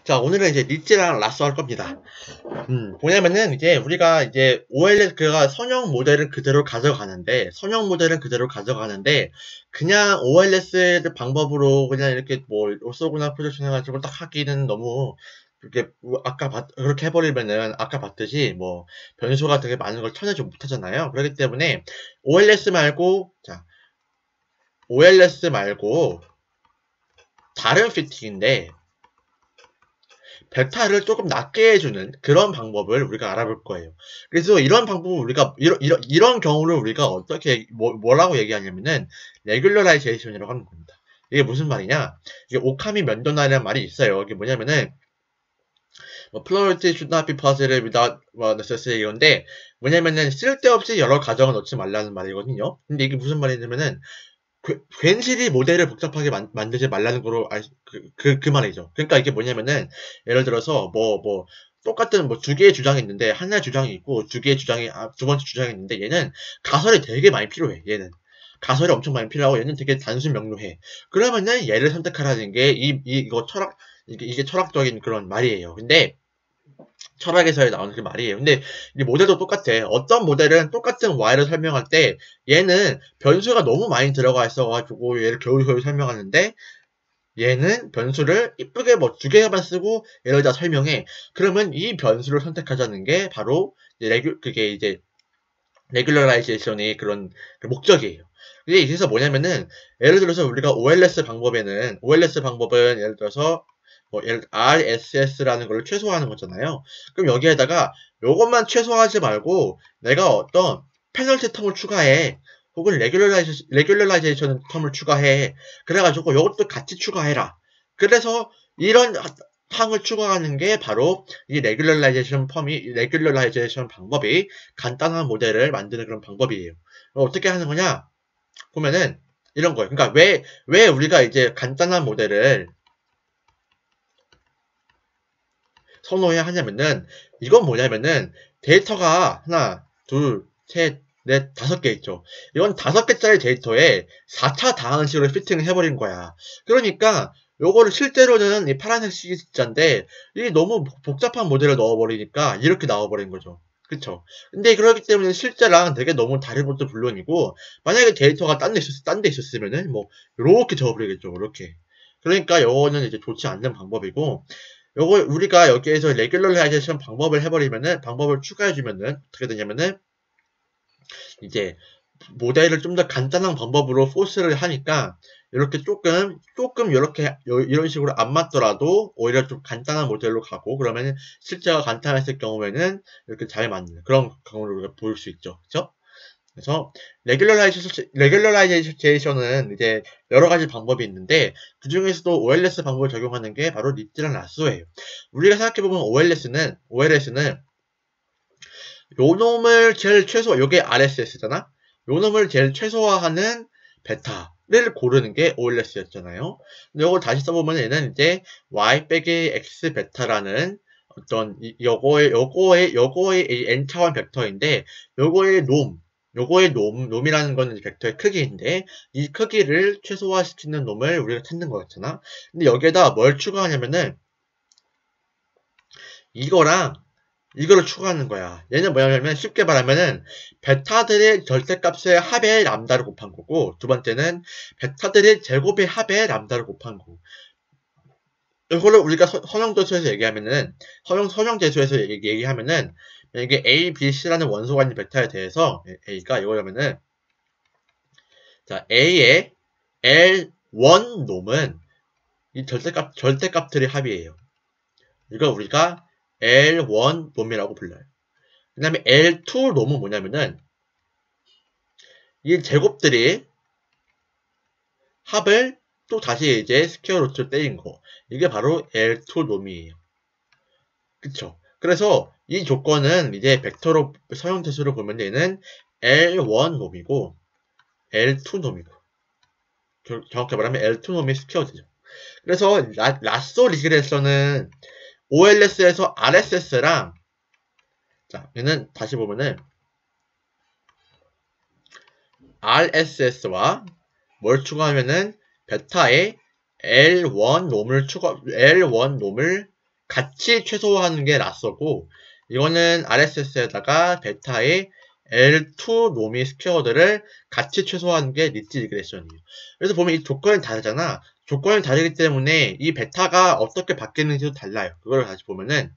자, 오늘은 이제 리츠랑 라sso 할 겁니다. 뭐냐면은 이제 우리가 이제 OLS가 선형 모델은 그대로 가져가는데 그냥 OLS 방법으로 그냥 이렇게 뭐 orthogonal 프로젝션 해가지고 딱 하기는 너무 이렇게 그렇게 해버리면은 아까 봤듯이 뭐 변수가 되게 많은 걸 쳐내지 못하잖아요. 그렇기 때문에 OLS 말고 OLS 말고 다른 피팅인데 벡터를 조금 낮게 해주는 그런 방법을 우리가 알아볼 거예요. 그래서 이런 방법을 이런 경우를 우리가 어떻게, 뭐라고 얘기하냐면은, 레귤러라이제이션이라고 하는 겁니다. 이게 무슨 말이냐? 이게 오카미 면도나라는 말이 있어요. 이게 뭐냐면은, plurality should not be positive without necessary 이건데, 뭐냐면은, 쓸데없이 여러 가정을 넣지 말라는 말이거든요. 근데 이게 무슨 말이냐면은, 괜시리 모델을 복잡하게 만들지 말라는 거로 그 말이죠. 그러니까 이게 뭐냐면은 예를 들어서 똑같은 두 개의 주장이 있는데 하나의 주장이 있고 두 개의 주장이 두 번째 주장이 있는데 얘는 가설이 되게 많이 필요해. 얘는 가설이 엄청 많이 필요하고 얘는 되게 단순 명료해. 그러면은 얘를 선택하라는 게 이게 철학적인 그런 말이에요. 근데 철학에서 나오는 그 말이에요. 근데 이 모델도 똑같아. 어떤 모델은 똑같은 y를 설명할 때 얘는 변수가 너무 많이 들어가 있어가지고 얘를 겨우겨우 설명하는데 얘는 변수를 이쁘게 두 개만 쓰고 얘를 다 설명해. 그러면 이 변수를 선택하자는 게 바로 그게 이제 레귤러라이제이션의 그런 목적이에요. 근데 여기서 뭐냐면은 예를 들어서 우리가 OLS 방법은 예를 들어서 RSS라는 걸 최소화하는 거잖아요. 그럼 여기에다가 요것만 최소화하지 말고 내가 어떤 페널티 텀을 추가해. 혹은 레귤러라이제이션 텀을 추가해. 그래가지고 요것도 같이 추가해라. 그래서 이런 항을 추가하는 게 바로 이 레귤러라이제이션 방법이 간단한 모델을 만드는 그런 방법이에요. 어떻게 하는 거냐? 보면은 이런 거예요. 그러니까 왜 우리가 이제 간단한 모델을 선호해야 하냐면은 이건 뭐냐면은 데이터가 하나, 둘, 셋, 넷, 5개 있죠. 이건 5개짜리 데이터에 4차 다하는 식으로 피팅을 해버린 거야. 그러니까 요거를 실제로는 이 파란색 숫자인데 이게 너무 복잡한 모델을 넣어버리니까 이렇게 나와버린 거죠. 그쵸? 근데 그렇기 때문에 실제랑 되게 너무 다른 것도 물론이고 만약에 데이터가 딴 데 있었으면은 요렇게 적어버리겠죠. 이렇게. 그러니까 요거는 이제 좋지 않는 방법이고 요거 우리가 여기에서 레귤러라이제이션 방법을 추가해주면은 어떻게 되냐면은 이제 모델을 좀 더 간단한 방법으로 포스를 하니까 이렇게 조금 이렇게 이런 식으로 안 맞더라도 오히려 좀 간단한 모델로 가고 그러면 실제가 간단했을 경우에는 이렇게 잘 맞는 그런 경우를 우리가 볼 수 있죠. 그렇죠? 그래서 레귤러라이제이션은 이제 여러 가지 방법이 있는데 그 중에서도 OLS 방법을 적용하는 게 바로 리츠랑 라쏘예요. 우리가 생각해보면 OLS는 요 놈을 제일 요게 RSS잖아? 요 놈을 제일 최소화하는 베타를 고르는 게 OLS였잖아요. 근데 요걸 다시 써보면 얘는 이제 y 빼기 x 베타라는 어떤 요거의 n차원 벡터인데 요거의 놈이라는 거는 벡터의 크기인데 이 크기를 최소화시키는 놈을 우리가 찾는 거였잖아. 근데 여기에다 뭘 추가하냐면은 이거를 추가하는 거야. 얘는 뭐냐면 쉽게 말하면은 베타들의 절대값의 합의 람다를 곱한 거고 두 번째는 베타들의 제곱의 합의 람다를 곱한 거고 이거를 우리가 선형대수에서 얘기하면은 선형대수에서 얘기하면은 이게 A, B, C라는 원소가 있는 베타에 대해서 A가 이거라면은 자 A의 L1 놈은 이 절대값들의 합이에요. 이거 우리가 L1 놈이라고 불러요. 그 다음에 L2 놈은 뭐냐면은 이 제곱들이 합을 또 다시 이제 스퀘어 루트로 때린 거. 이게 바로 L2 놈이에요. 그쵸? 그래서 이 조건은 이제 벡터로 서형대수로 보면 얘는 L1 놈이고 L2 놈이고 정확히 말하면 L2 놈이 스퀘어되죠. 그래서 라쏘 리그레서는 OLS에서 RSS랑 자 얘는 다시 보면은 RSS와 뭘 추가하면은 베타에 L1 놈을 같이 최소화하는 게 라쏘고, 이거는 RSS에다가 베타의 L2 노미 스퀘어들을 같이 최소화하는 게 리치 리그레션이에요. 그래서 보면 이 조건이 다르잖아. 조건이 다르기 때문에 이 베타가 어떻게 바뀌는지도 달라요. 그걸 다시 보면은,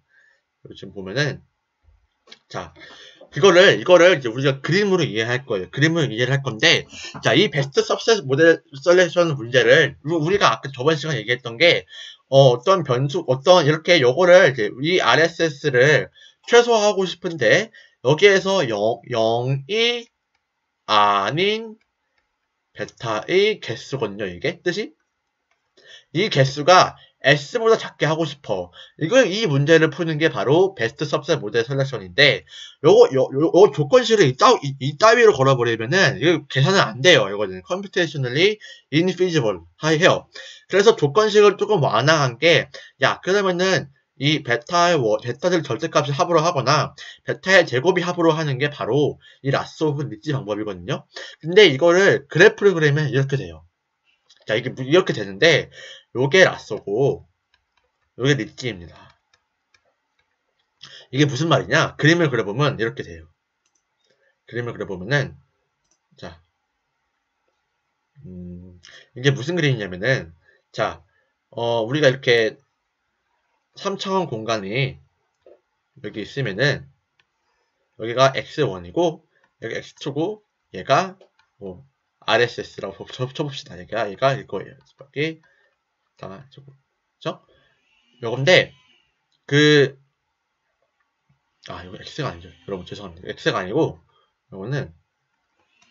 지금 보면은, 자, 이거를 이제 우리가 그림으로 이해할 거예요. 그림으로 이해를 할 건데, 자, 이 베스트 서브셋 모델 셀렉션 문제를, 우리가 아까 저번 시간에 얘기했던 게, 어떤 변수, 이렇게 요거를, 이제 이 RSS를 최소화하고 싶은데, 여기에서 0이 아닌 베타의 개수거든요, 이게. 뜻이? 이 개수가 S보다 작게 하고 싶어. 이 문제를 푸는 게 바로 베스트 서브셋 모델 셀렉션인데, 요거 조건식을 이 따위로 걸어버리면은, 이거 계산은 안 돼요. 이거는 computationally infeasible 해요. 그래서 조건식을 조금 완화한 게, 야, 그러면은, 이 베타들 절대값을 합으로 하거나, 베타의 제곱이 합으로 하는 게 바로 이 라쏘 혹은 리치 방법이거든요. 근데 이거를 그래프를 그리면 이렇게 돼요. 자, 이게 이렇게 되는데, 요게 라쏘고, 요게 리치입니다. 이게 무슨 말이냐? 그림을 그려보면 이렇게 돼요. 그림을 그려보면은, 자, 이게 무슨 그림이냐면은, 자, 우리가 이렇게 3차원 공간이 여기 있으면은, 여기가 x1이고, 여기 x2고, 얘가, 뭐, RSS라고 쳐봅시다. 얘가 이거예요. 여기, 그죠? 요건데, 이거 X가 아니죠. 여러분, 죄송합니다. X가 아니고, 요거는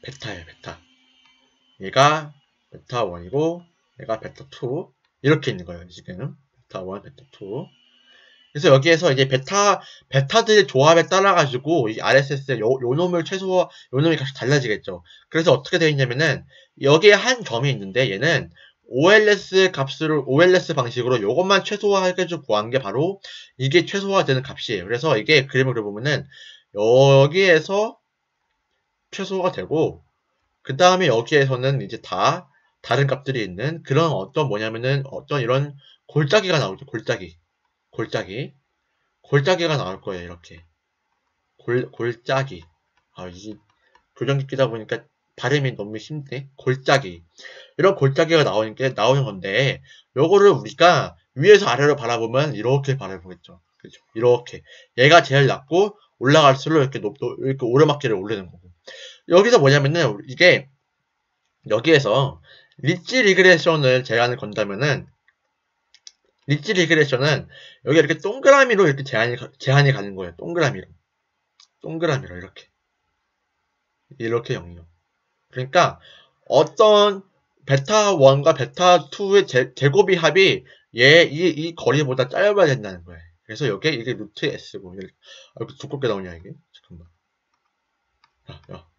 베타예요, 베타. 얘가 베타 1이고, 얘가 베타 2. 이렇게 있는 거예요, 지금. 베타 1, 베타 2. 그래서 여기에서 이제 베타들의 조합에 따라가지고, 이 RSS의 요 놈의 값이 달라지겠죠. 그래서 어떻게 되어 있냐면은, 여기에 한 점이 있는데, 얘는 OLS 방식으로 요것만 최소화해가지고 구한 게 바로 이게 최소화되는 값이에요. 그래서 이게 그림을 그려보면은, 여기에서 최소화가 되고, 그 다음에 여기에서는 이제 다 다른 값들이 있는 그런 어떤 이런 골짜기가 나오죠. 골짜기가 나올 거예요. 이렇게. 골짜기. 이 교정기 끼다 보니까 발음이 너무 힘드네. 골짜기. 이런 골짜기가 나오는 건데, 요거를 우리가 위에서 아래로 바라보면 이렇게 바라보겠죠. 그죠? 이렇게. 얘가 제일 낮고, 올라갈수록 이렇게 오르막길을 오르는 거고. 여기서 뭐냐면은, 여기에서, 리치 리그레션을 제한을 건다면은, 리치 리그레션은, 여기 이렇게 동그라미로 이렇게 제한이 가는 거예요. 동그라미로, 이렇게 영역. 그러니까, 어떤, 베타 1과 베타 2의 제곱이 합이 이 거리보다 짧아야 된다는 거예요. 그래서 이게 루트 S고, 이렇게 두껍게 나오냐, 이게? 잠깐만.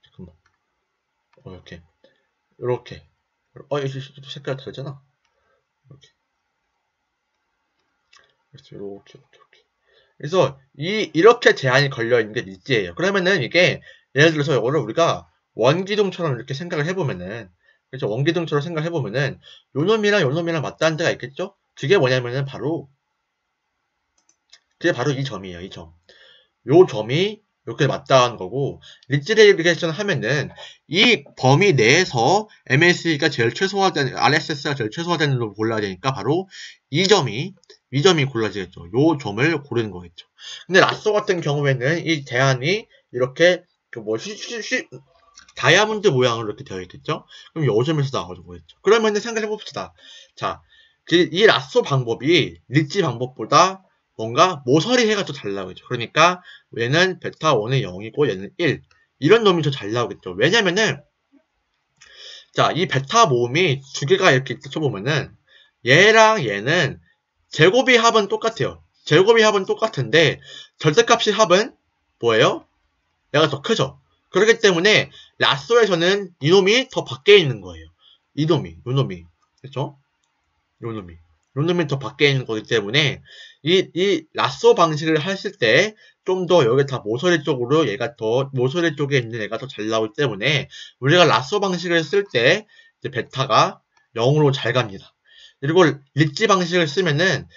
잠깐만. 이렇게. 이게 색깔 다르잖아? 이렇게. 그래서, 이렇게 제한이 걸려있는 게 리치예요. 그러면은 이게, 예를 들어서 이거를 우리가 원기둥처럼 이렇게 생각을 해보면은, 그래서 원기둥처럼 생각해보면은, 요 놈이랑 맞닿는 데가 있겠죠? 그게 뭐냐면은 그게 바로 이 점이에요, 이 점. 요 점이 이렇게 맞닿은 거고, 리치 리그레션 하면은, 이 범위 내에서 MSE가 RSS가 제일 최소화되는 걸 골라야 되니까, 바로 이 점이 골라지겠죠. 요 점을 고르는 거겠죠. 근데 라쏘 같은 경우에는 이 제한이 이렇게, 다이아몬드 모양으로 이렇게 되어 있겠죠? 그럼 요 점에서 나와서 뭐겠죠? 그러면은 생각해봅시다. 자, 이 라쏘 방법이 리치 방법보다 뭔가 모서리 해가 더 잘 나오겠죠. 그러니까 얘는 베타 1은 0이고 얘는 1. 이런 놈이 더 잘 나오겠죠. 왜냐면은 자, 이 베타 모음이 두 개가 이렇게 쳐보면은 얘랑 얘는 제곱이 합은 똑같아요. 제곱이 합은 똑같은데 절대값의 합은 뭐예요? 얘가 더 크죠. 그렇기 때문에 라쏘에서는 이놈이 더 밖에 있는 거예요. 요놈이. 그렇죠? 요놈이 더 밖에 있는 거기 때문에 이 라쏘 방식을 했을 때 좀 더 여기 다 모서리 쪽으로 모서리 쪽에 있는 애가 더 잘 나오기 때문에 우리가 라쏘 방식을 쓸 때 베타가 0으로 잘 갑니다. 그리고 리치 방식을 쓰면은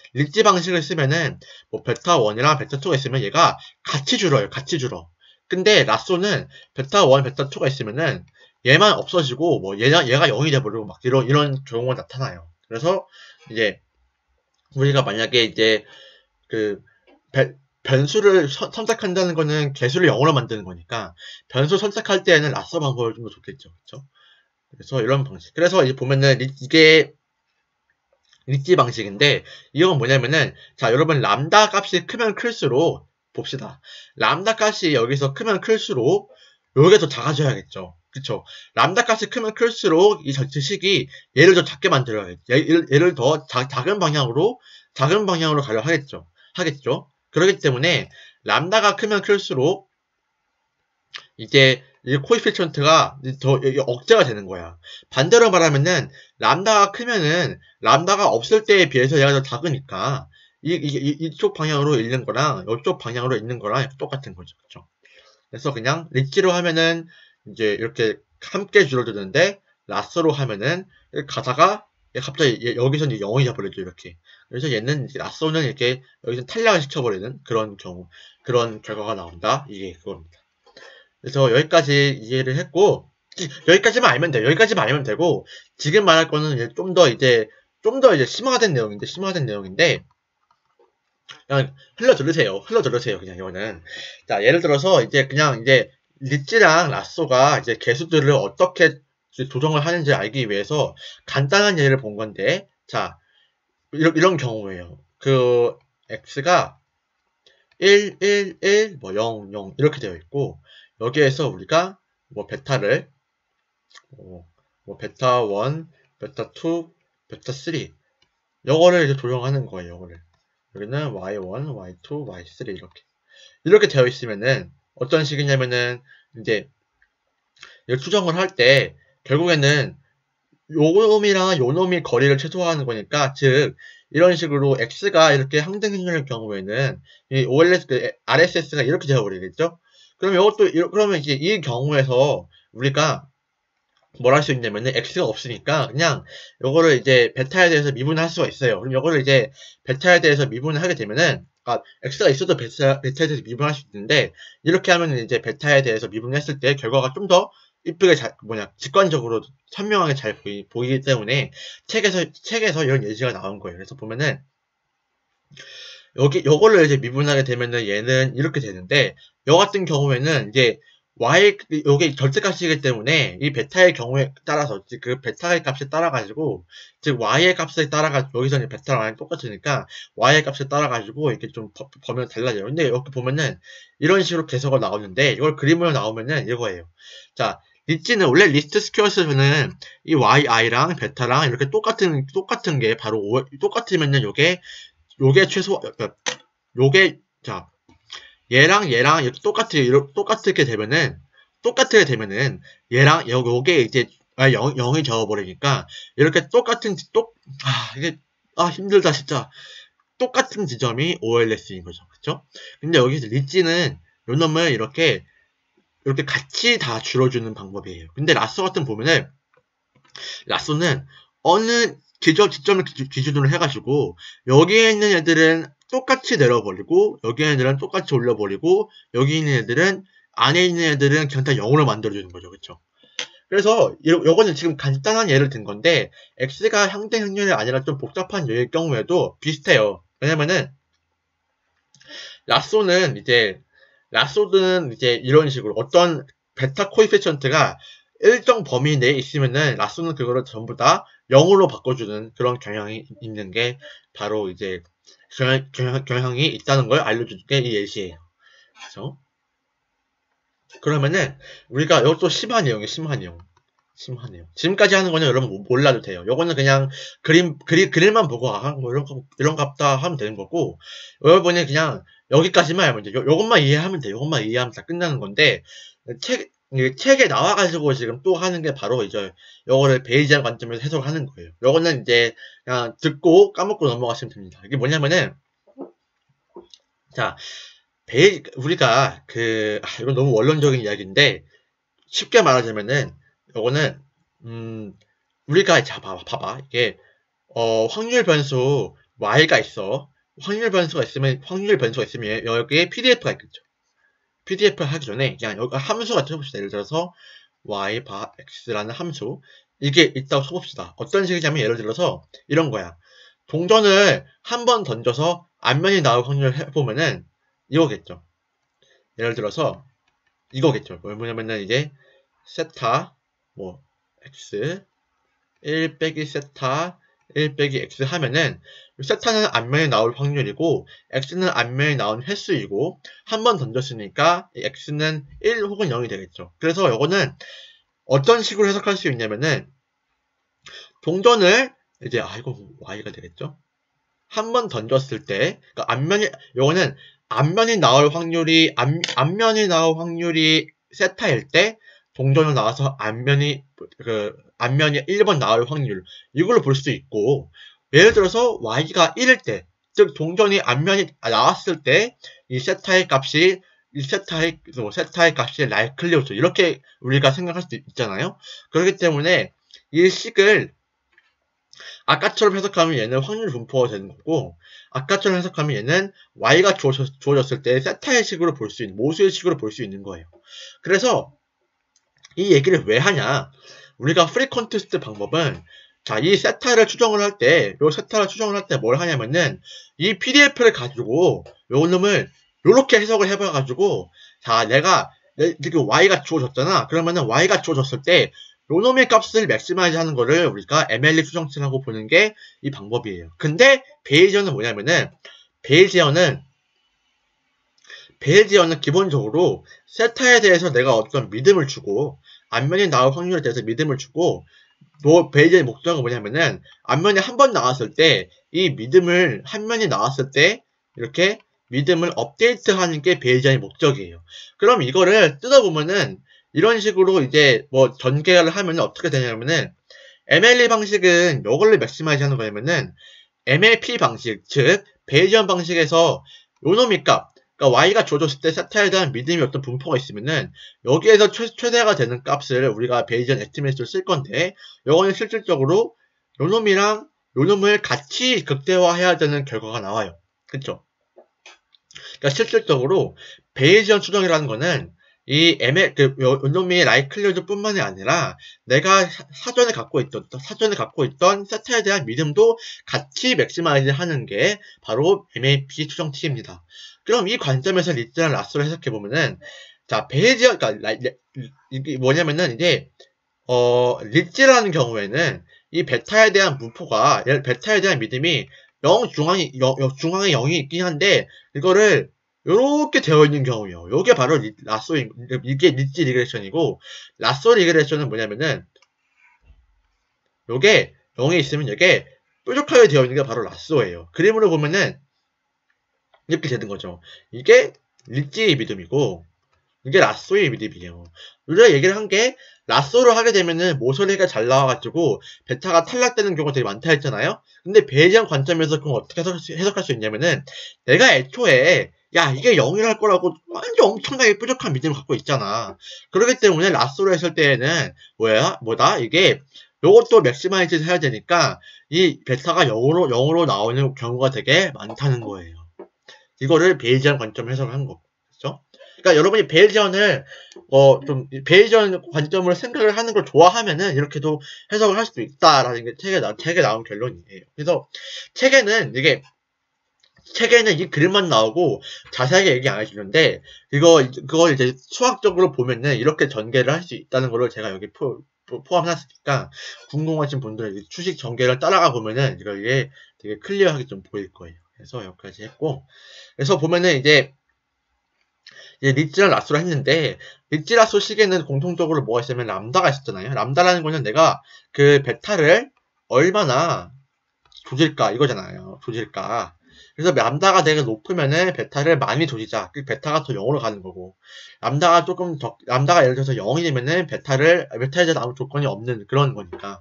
뭐 베타 1이랑 베타 2가 있으면 얘가 같이 줄어요. 같이 줄어. 근데 라쏘는 베타 1, 베타 2가 있으면은 얘만 없어지고 뭐 얘가 0이 돼버리고 막 이런 경우가 나타나요. 그래서 이제 우리가 만약에 이제 그 변수를 선택한다는 거는 개수를 0으로 만드는 거니까 변수 선택할 때에는 라쏘 방법이 좀 더 좋겠죠. 그렇죠? 그래서 이런 방식. 그래서 이제 보면은 이게 리치 방식인데 이건 뭐냐면은 자 여러분 람다 값이 크면 클수록 봅시다. 람다 값이 여기서 크면 클수록 요게 더 작아져야겠죠. 그쵸? 람다 값이 크면 클수록 이 식이 얘를 더 작게 만들어야겠죠. 얘를 더 작은 방향으로 가려 하겠죠. 그렇기 때문에 람다가 크면 클수록 이제 이 코에피션트가 더 억제가 되는 거야. 반대로 말하면은 람다가 크면은 람다가 없을 때에 비해서 얘가 더 작으니까 이쪽 방향으로 읽는 거랑 이쪽 방향으로 읽는 거랑 똑같은 거죠. 그렇죠? 그래서 그냥 리치로 하면은 이제 이렇게 함께 줄어드는데 라스로 하면은 가다가 갑자기 여기서 이제 0이 돼버리죠. 이렇게. 그래서 얘는 라스로는 이렇게 여기서 탈락을 시켜버리는 그런 경우, 그런 결과가 나온다. 이게 그겁니다. 그래서 여기까지 이해를 했고, 여기까지만 알면 돼요. 여기까지만 알면 되고, 지금 말할 거는 이제 좀 더 이제 심화된 내용인데, 그냥 흘러 들으세요. 그냥 이거는. 자, 예를 들어서 이제 그냥 이제 리치랑 라쏘가 이제 개수들을 어떻게 조정을 하는지 알기 위해서 간단한 예를 본 건데, 자, 이런 경우예요. 그 x가 1, 1, 1, 뭐 0, 0 이렇게 되어 있고, 여기에서 우리가 뭐 베타를 뭐 베타 1, 베타 2, 베타 3 요거를 이제 조정하는 거예요. 여기는 y1, y2, y3 이렇게 되어 있으면은 어떤 식이냐면은 이제 이걸 추정을 할 때 결국에는 요 놈이랑 요 놈이 거리를 최소화하는 거니까, 즉 이런 식으로 x가 이렇게 항등행렬일 경우에는 이 OLS, RSS가 이렇게 되어버리겠죠. 그러면 이제 이 경우에서 우리가 뭘 할 수 있냐면은 x가 없으니까 그냥 요거를 이제 베타에 대해서 미분할 수가 있어요. 그럼 요거를 이제 베타에 대해서 미분을 하게 되면은, x가 있어도 베타에 대해서 미분할 수 있는데, 이렇게 하면은 이제 베타에 대해서 미분했을 때 결과가 좀 더 이쁘게 직관적으로 선명하게 잘 보이기 때문에 책에서 이런 예시가 나온 거예요. 그래서 보면은 요거를 이제 미분하게 되면은 얘는 이렇게 되는데, 요 같은 경우에는 이제 요게 절대값이기 때문에 이 베타의 경우에 따라서 그 베타의 값에 따라가지고, 즉 y의 값에 따라가지고, 여기서는 베타랑 똑같으니까 y의 값에 따라가지고 이렇게 좀 범위가 달라져요. 근데 여기 보면은 이런 식으로 개수가 나오는데, 이걸 그림으로 나오면은 이거예요. 자, 리치는 원래 리스트 스퀘어에서는 이 yi랑 베타랑 이렇게 똑같은 게 바로 똑같으면은 요게 자, 얘랑 이렇게 똑같게 되면은 얘랑 요게 이제 0이 되어버리니까 이렇게 이게 힘들다 진짜. 똑같은 지점이 OLS인 거죠. 그쵸? 근데 여기서 리치는 요 놈을 이렇게 같이 다 줄여주는 방법이에요. 근데 라쏘 같은 보면은, 라쏘는 어느 지점을 기준으로 해가지고 여기에 있는 애들은 똑같이 내려버리고, 여기 있는 애들은 똑같이 올려버리고, 여기 있는 애들은 안에 있는 애들은 그냥 다 0으로 만들어주는 거죠. 그쵸? 그래서 요거는 지금 간단한 예를 든 건데, x가 항등행렬이 아니라 좀 복잡한 예일 경우에도 비슷해요. 왜냐면은 라쏘는 이제 이런 식으로 어떤 베타 코에피션트가 일정 범위 내에 있으면은 라쏘는 그거를 전부 다 0으로 바꿔주는 그런 경향이 있는 게 바로 이제 경향이 있다는 걸 알려주는 게 이 예시예요. 그렇죠? 그러면은 우리가 이것도 심한 내용. 지금까지 하는 거는 여러분 몰라도 돼요. 요거는 그냥 그림만 보고 이런 값다 하면 되는 거고, 여러분이 그냥 여기까지만 알면 돼요. 요것만 이해하면 돼요. 요것만 이해하면 다 끝나는 건데, 책에 나와가지고 지금 또 하는 게 바로 이제 요거를 베이지안 관점에서 해석하는 거예요. 요거는 이제 그냥 듣고 까먹고 넘어가시면 됩니다. 이게 뭐냐면은, 자, 우리가 이건 너무 원론적인 이야기인데, 쉽게 말하자면은 요거는 우리가 봐봐 이게 확률 변수 y가 있어. 확률 변수가 있으면 여기에 pdf가 있겠죠. pdf를 하기 전에 그냥 여기 함수가 쳐봅시다. 예를 들어서 y 바 x라는 함수 이게 있다고 쳐봅시다. 어떤 식이냐면 예를 들어서 이런 거야. 동전을 한 번 던져서 앞면이 나올 확률을 해보면은 이거겠죠. 예를 들어서 이거겠죠. 뭐냐면은 이제 세타 뭐 x 1 빼기 세타 1 빼기 x 하면은 세타는 앞면에 나올 확률이고 x는 앞면에 나온 횟수이고 한 번 던졌으니까 x는 1 혹은 0이 되겠죠. 그래서 이거는 어떤 식으로 해석할 수 있냐면은 동전을 이제 이거 y가 되겠죠. 한 번 던졌을 때 그러니까 요거는 앞면이 나올 확률이 앞면이 나올 확률이 세타일 때 동전으로 나와서 앞면이 1번 나올 확률 이걸로 볼 수 있고 예를 들어서 y가 1일 때 즉 동전이 앞면이 나왔을 때 이 세타의 값이 세타의 값이 라이클리우드 이렇게 우리가 생각할 수 있잖아요. 그렇기 때문에 이 식을 아까처럼 해석하면 얘는 확률 분포가 되는 거고 아까처럼 해석하면 얘는 y가 주어졌을 때 세타의 식으로 볼 수 있는 모수의 식으로 볼 수 있는 거예요. 그래서 이 얘기를 왜 하냐? 우리가 프리콘테스트 방법은 자, 이 세타를 추정을 할 때, 뭘 하냐면은, 이 PDF를 가지고, 요 놈을, 요렇게 해석을 해봐가지고, 자, 지금 Y가 주어졌잖아. 그러면은 Y가 주어졌을 때, 요 놈의 값을 맥시마이즈 하는 거를 우리가 MLE 추정치라고 보는 게 이 방법이에요. 근데, 베이지어는 뭐냐면은, 베이지어는 기본적으로 세타에 대해서 내가 어떤 믿음을 주고, 앞면이 나올 확률에 대해서 믿음을 주고, 베이지어의 목적은 뭐냐면은 앞면이 한 번 나왔을 때 이 믿음을 한 면이 나왔을 때 이렇게 믿음을 업데이트하는 게 베이지어의 목적이에요. 그럼 이거를 뜯어보면은 이런 식으로 이제 뭐 전개를 하면 어떻게 되냐면은 MLE 방식은 이걸로 맥시마이즈 하는 거냐면은 MLP 방식 즉 베이지언 방식에서 요놈이 값 그러니까 y가 주어졌을 때 세타에 대한 믿음이 어떤 분포가 있으면은 여기에서 최대가 되는 값을 우리가 베이지언 에스티메이트를 쓸 건데 요거는 실질적으로 요놈이랑 요놈을 같이 극대화해야 되는 결과가 나와요. 그쵸? 그러니까 실질적으로 베이지언 추정이라는 거는 요놈이 라이클리우드 뿐만이 아니라 내가 사전에 갖고 있던 세타에 대한 믿음도 같이 맥시마이즈 하는 게 바로 MAP 추정치입니다. 그럼 이 관점에서 리츠랑 라쏘를 해석해보면은, 자, 이게 뭐냐면은, 이제, 리츠라는 경우에는, 이 베타에 대한 베타에 대한 믿음이 중앙에 0이 있긴 한데, 이거를, 요렇게 되어 있는 경우요. 요게 바로 이게 리츠 리그레션이고, 라쏘 리그레션은 뭐냐면은, 요게 0이 있으면 이게 뾰족하게 되어 있는 게 바로 라쏘예요. 그림으로 보면은, 이렇게 되는 거죠. 이게 리츠의 믿음이고 이게 라쏘의 믿음이에요. 우리가 얘기를 한 게 라쏘를 하게 되면은 모서리가 잘 나와가지고 베타가 탈락되는 경우가 되게 많다 했잖아요. 근데 베이지언 관점에서 그럼 어떻게 해석할 수 있냐면은 내가 애초에 야 이게 0이랄 거라고 완전 엄청나게 뾰족한 믿음을 갖고 있잖아. 그렇기 때문에 라쏘를 했을 때에는 이게 요것도 맥시마이즈 해야 되니까 이 베타가 0으로 나오는 경우가 되게 많다는 거예요. 이거를 베이지언 관점을 해석을 한 거고, 그렇죠? 그러니까 여러분이 베이지언을 베이지언 관점으로 생각을 하는 걸 좋아하면은 이렇게도 해석을 할 수 있다라는 게 책에 나온 결론이에요. 그래서 책에는 이 글만 나오고 자세하게 얘기 안 해주는데 그걸 이제 수학적으로 보면은 이렇게 전개를 할 수 있다는 거를 제가 여기 포함해놨으니까 궁금하신 분들은 추식 전개를 따라가 보면은 이게 되게 클리어하게 좀 보일 거예요. 그래서 여기까지 했고, 그래서 보면은 이제 리츠랑 라쏘를 했는데 리츠 라쏘 식에는 공통적으로 뭐가 있으면 람다가 있었잖아요. 람다라는 거는 내가 그 베타를 얼마나 조질까 이거잖아요. 조질까. 그래서 람다가 되게 높으면은 베타를 많이 조지자. 그 베타가 더 0으로 가는 거고. 람다가 예를 들어서 0이 되면은 베타에 대한 아무 조건이 없는 그런 거니까.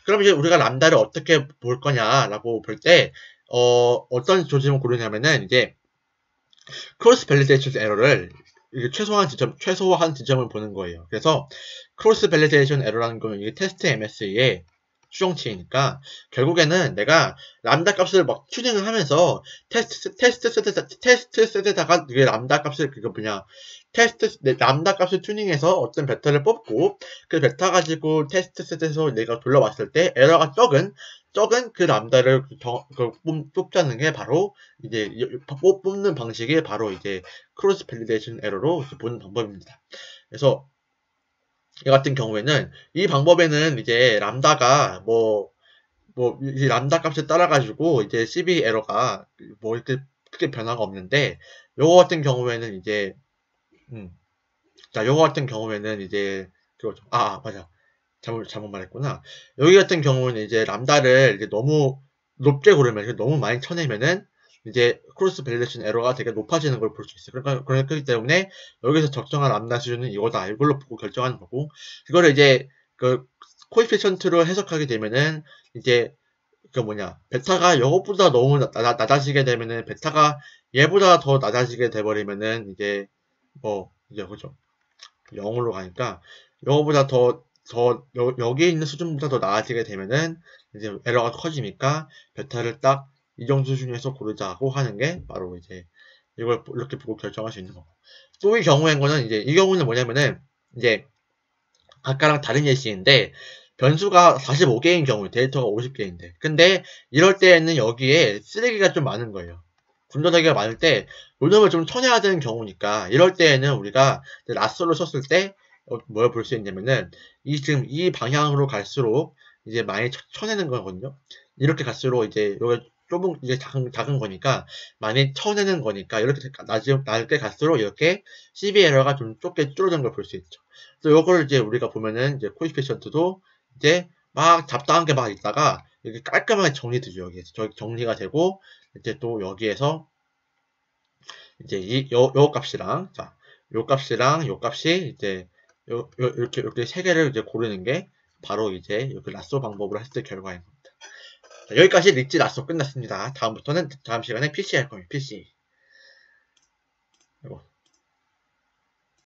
그럼 이제 우리가 람다를 어떻게 볼 거냐라고 볼 때, 어떤 조짐을 고르냐면은 이제 크로스 밸리데이션 에러를 최소화한 지점을 보는 거예요. 그래서 크로스 밸리데이션 에러라는 거는 이게 테스트 MSE에 추정치이니까 결국에는 내가 람다 값을 막 튜닝을 하면서 테스트 셋에다가 그 람다 값을 람다 값을 튜닝해서 어떤 베타를 뽑고 그 베타 가지고 테스트 셋에서 내가 돌려봤을 때 에러가 적은 그 람다를 뽑자는 게 바로 이제 뽑는 방식이 바로 이제 크로스 밸리데이션 에러로 보는 방법입니다. 그래서 이 같은 경우에는 이 방법에는 이제 람다가 이 람다 값에 따라가지고 이제 CB 에러가 뭐 이렇게 크게 변화가 없는데 요거 같은 경우에는 이제 요거 같은 경우에는 이제 그거죠. 맞아. 잘못 말했구나. 여기 같은 경우는 이제 람다를 이제 너무 높게 고르면 너무 많이 쳐내면은 이제 크로스 밸리데이션 에러가 되게 높아지는 걸 볼 수 있어요. 그렇기 때문에 여기서 적정한 람다 수준은 이거다. 이걸로 보고 결정하는 거고 그거를 이제 그 코에피션트로 해석하게 되면은 이제 베타가 이것보다 너무 낮아지게 되면은 베타가 얘보다 더 낮아지게 돼버리면은 이제 그죠. 0으로 가니까 이거보다 여기에 있는 수준보다 더 나아지게 되면은 이제 에러가 커지니까 베타를 딱 이 정도 수준에서 고르자고 하는 게 바로 이제 이걸 이렇게 보고 결정할 수 있는 거고. 또 이 경우에는 이제 이 경우는 뭐냐면은 이제 아까랑 다른 예시인데 변수가 45개인 경우 데이터가 50개인데 근데 이럴 때에는 여기에 쓰레기가 좀 많은 거예요. 군더더기가 많을 때 요놈을 좀 쳐내야 되는 경우니까 이럴 때에는 우리가 라쏘를 썼을 때 뭘 볼 수 있냐면은 지금 이 방향으로 갈수록 이제 많이 쳐내는 거거든요. 이렇게 갈수록 이제 여기 좁은 이제 작은 거니까 많이 쳐내는 거니까 이렇게 낮게 갈수록 이렇게 CB 에러가 좀 좁게 줄어드는 걸 볼 수 있죠. 그래서 요걸 이제 우리가 보면은 이제 코에피션트도 이제 막 잡다한 게 막 있다가 이렇게 깔끔하게 정리되죠. 여기에서 정리가 되고 이제 또 여기에서 이제 요 값이랑 요 값이랑 요 값이 이제 이렇게 세 개를 이제 고르는 게 바로 이제 이렇게 라쏘 방법으로 했을 때 결과인 겁니다. 자, 여기까지 리치 라쏘 끝났습니다. 다음 시간에 PC 할 겁니다. PC.